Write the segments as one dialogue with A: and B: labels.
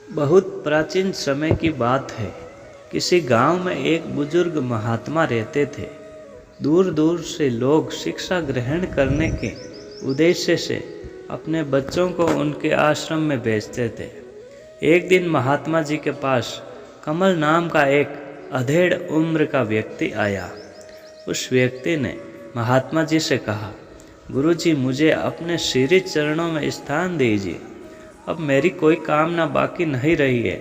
A: बहुत प्राचीन समय की बात है। किसी गांव में एक बुजुर्ग महात्मा रहते थे। दूर दूर से लोग शिक्षा ग्रहण करने के उद्देश्य से अपने बच्चों को उनके आश्रम में भेजते थे। एक दिन महात्मा जी के पास कमल नाम का एक अधेड़ उम्र का व्यक्ति आया। उस व्यक्ति ने महात्मा जी से कहा, गुरुजी, मुझे अपने श्री चरणों में स्थान दीजिए। अब मेरी कोई कामना बाकी नहीं रही है।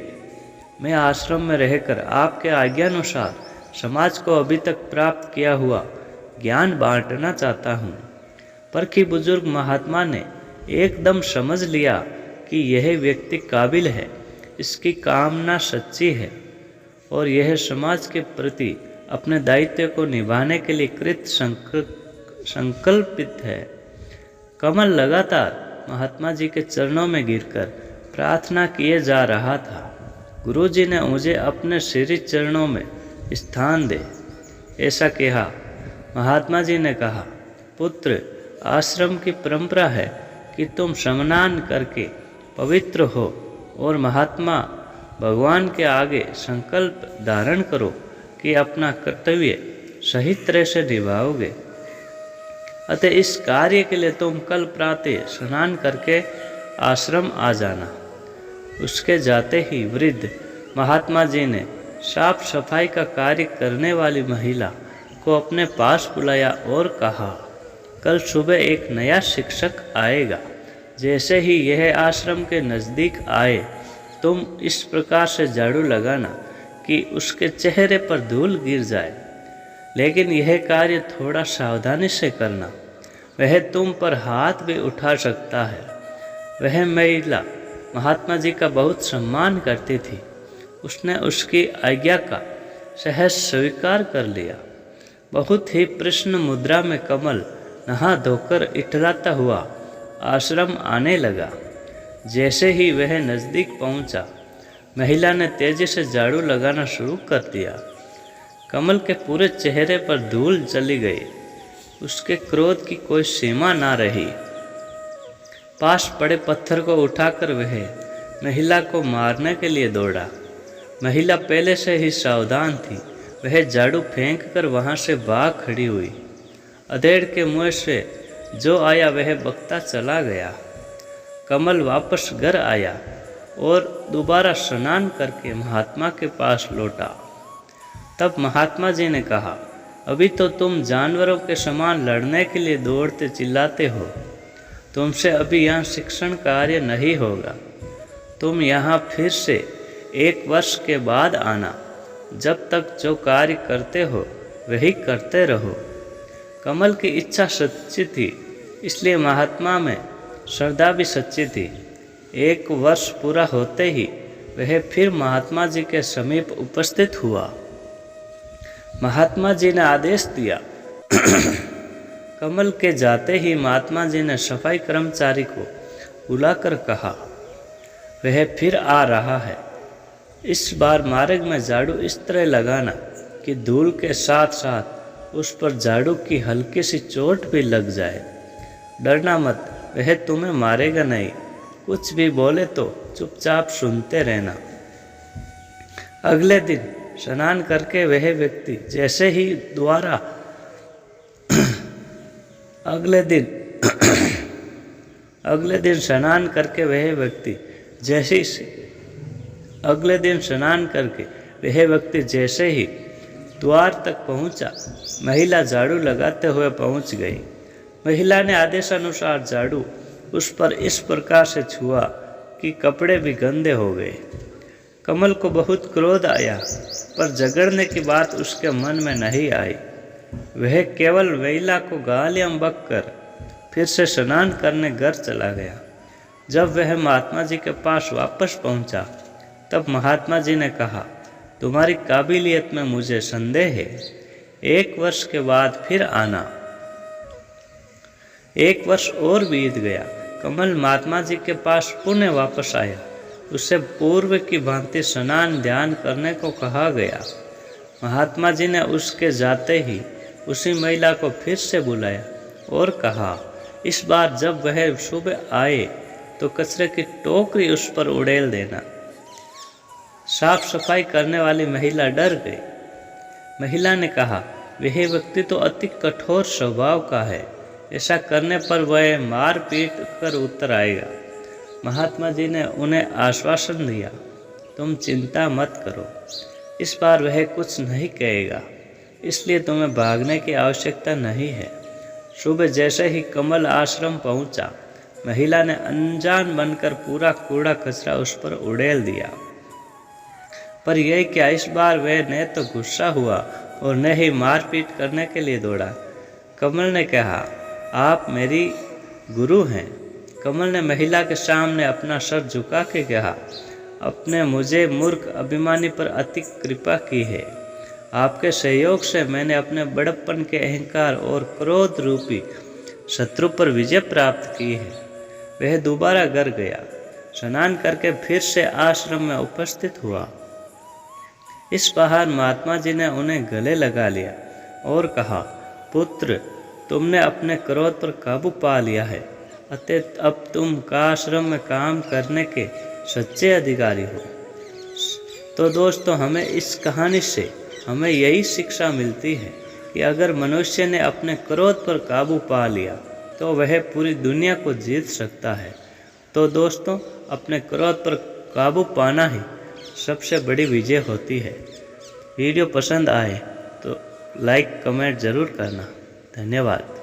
A: मैं आश्रम में रहकर आपके आज्ञानुसार समाज को अभी तक प्राप्त किया हुआ ज्ञान बांटना चाहता हूँ। परखी बुजुर्ग महात्मा ने एकदम समझ लिया कि यह व्यक्ति काबिल है, इसकी कामना सच्ची है और यह समाज के प्रति अपने दायित्व को निभाने के लिए कृत संकल्पित है। कमल लगातार महात्मा जी के चरणों में गिरकर प्रार्थना किए जा रहा था, गुरुजी ने मुझे अपने श्री चरणों में स्थान दे। ऐसा कहा। महात्मा जी ने कहा, पुत्र, आश्रम की परंपरा है कि तुम स्नान करके पवित्र हो और महात्मा भगवान के आगे संकल्प धारण करो कि अपना कर्तव्य सही तरह से निभाओगे। अतः इस कार्य के लिए तुम कल प्रातः स्नान करके आश्रम आ जाना। उसके जाते ही वृद्ध महात्मा जी ने साफ सफाई का कार्य करने वाली महिला को अपने पास बुलाया और कहा, कल सुबह एक नया शिक्षक आएगा। जैसे ही यह आश्रम के नज़दीक आए, तुम इस प्रकार से झाड़ू लगाना कि उसके चेहरे पर धूल गिर जाए। लेकिन यह कार्य थोड़ा सावधानी से करना। वह तुम पर हाथ भी उठा सकता है। वह महिला महात्मा जी का बहुत सम्मान करती थी। उसने उसकी आज्ञा का सहज स्वीकार कर लिया। बहुत ही प्रसन्न मुद्रा में कमल नहा धोकर इटराता हुआ आश्रम आने लगा। जैसे ही वह नज़दीक पहुंचा, महिला ने तेजी से झाड़ू लगाना शुरू कर दिया। कमल के पूरे चेहरे पर धूल चली गई। उसके क्रोध की कोई सीमा ना रही। पास पड़े पत्थर को उठाकर वह महिला को मारने के लिए दौड़ा। महिला पहले से ही सावधान थी। वह झाड़ू फेंक कर वहाँ से भाग खड़ी हुई। अधेड़ के मुँह से जो आया वह बकता चला गया। कमल वापस घर आया और दोबारा स्नान करके महात्मा के पास लौटा। तब महात्मा जी ने कहा, अभी तो तुम जानवरों के समान लड़ने के लिए दौड़ते चिल्लाते हो। तुमसे अभी यहाँ शिक्षण कार्य नहीं होगा। तुम यहाँ फिर से 1 वर्ष के बाद आना। जब तक जो कार्य करते हो वही करते रहो। कमल की इच्छा सच्ची थी, इसलिए महात्मा में श्रद्धा भी सच्ची थी। 1 वर्ष पूरा होते ही वह फिर महात्मा जी के समीप उपस्थित हुआ। महात्मा जी ने आदेश दिया। कमल के जाते ही महात्मा जी ने सफाई कर्मचारी को बुलाकर कहा, वह फिर आ रहा है। इस बार मार्ग में झाड़ू इस तरह लगाना कि धूल के साथ साथ उस पर झाड़ू की हल्की सी चोट भी लग जाए। डरना मत, वह तुम्हें मारेगा नहीं। कुछ भी बोले तो चुपचाप सुनते रहना। अगले दिन स्नान करके वह व्यक्ति जैसे ही द्वारा अगले दिन स्नान करके वह व्यक्ति जैसे ही द्वार तक पहुंचा, महिला झाड़ू लगाते हुए पहुंच गई। महिला ने आदेशानुसार झाड़ू उस पर इस प्रकार से छुआ कि कपड़े भी गंदे हो गए। कमल को बहुत क्रोध आया, पर झगड़ने की बात उसके मन में नहीं आई। वह केवल महिला को गालियां बककर फिर से स्नान करने घर चला गया। जब वह महात्मा जी के पास वापस पहुंचा, तब महात्मा जी ने कहा, तुम्हारी काबिलियत में मुझे संदेह है। 1 वर्ष के बाद फिर आना। 1 वर्ष और बीत गया। कमल महात्मा जी के पास पुनः वापस आया। उसे पूर्व की भांति स्नान ध्यान करने को कहा गया। महात्मा जी ने उसके जाते ही उसी महिला को फिर से बुलाया और कहा, इस बार जब वह सुबह आए तो कचरे की टोकरी उस पर उड़ेल देना। साफ सफाई करने वाली महिला डर गई। महिला ने कहा, वह व्यक्ति तो अति कठोर स्वभाव का है, ऐसा करने पर वह मार पीट कर उतर आएगा। महात्मा जी ने उन्हें आश्वासन दिया, तुम चिंता मत करो, इस बार वह कुछ नहीं कहेगा, इसलिए तुम्हें भागने की आवश्यकता नहीं है। सुबह जैसे ही कमल आश्रम पहुंचा, महिला ने अनजान बनकर पूरा कूड़ा कचरा उस पर उड़ेल दिया। पर यह क्या, इस बार वह न तो गुस्सा हुआ और न ही मारपीट करने के लिए दौड़ा। कमल ने कहा, आप मेरी गुरु हैं। कमल ने महिला के सामने अपना सर झुका के कहा, आपने मुझे मूर्ख अभिमानी पर अति कृपा की है। आपके सहयोग से मैंने अपने बड़प्पन के अहंकार और क्रोध रूपी शत्रु पर विजय प्राप्त की है। वह दोबारा घर गया, स्नान करके फिर से आश्रम में उपस्थित हुआ। इस बार महात्मा जी ने उन्हें गले लगा लिया और कहा, पुत्र, तुमने अपने क्रोध पर काबू पा लिया है, अतः अब तुम आश्रम में काम करने के सच्चे अधिकारी हो। तो दोस्तों, हमें इस कहानी से हमें यही शिक्षा मिलती है कि अगर मनुष्य ने अपने क्रोध पर काबू पा लिया तो वह पूरी दुनिया को जीत सकता है। तो दोस्तों, अपने क्रोध पर काबू पाना ही सबसे बड़ी विजय होती है। वीडियो पसंद आए तो लाइक कमेंट ज़रूर करना। धन्यवाद।